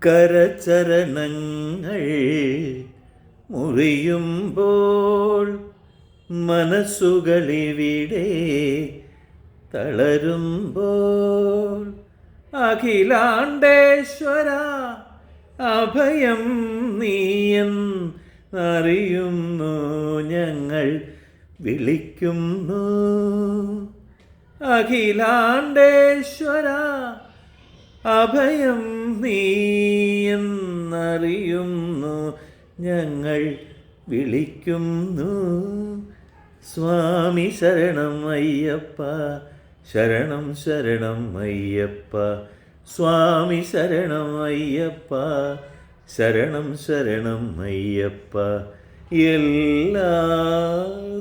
കരചരണങ്ങൾ മുറിയുമ്പോൾ മനസ്സുകളിവിടെ തളരുമ്പോൾ അഖിലാണ്ടേശ്വര അഭയം നീയെന്നറിയുന്നു ഞങ്ങൾ വിളിക്കുന്നു. അഖിലാണ്ടേശ്വര അഭയം നീയെന്നറിയുന്നു ഞങ്ങൾ വിളിക്കുന്നു. സ്വാമി ശരണം അയ്യപ്പ, ശരണം ശരണം അയ്യപ്പ, സ്വാമി ശരണം അയ്യപ്പ, ശരണം ശരണം അയ്യപ്പ. എല്ലാ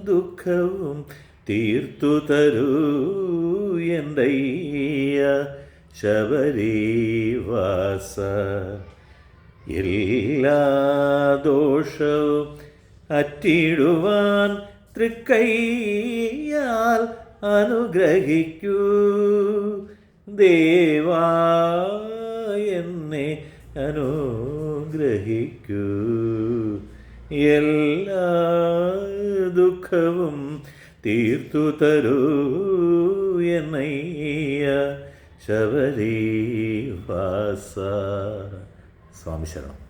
ദുഃഖവും തീർത്തു തരൂ എന്തയ്യ ശബരിവാസ. എല്ലാ ദോഷവും അറ്റിടുവാൻ തൃക്കൈയാൽ അനുഗ്രഹിക്കൂ ദേവാ, എന്നെ അനുഗ്രഹിക്കൂ. എല്ലാ ദുഃഖവും തീർത്തു തരൂ എന്നയ്യ ശബരിവാസ. സ്വാമി ശരണം.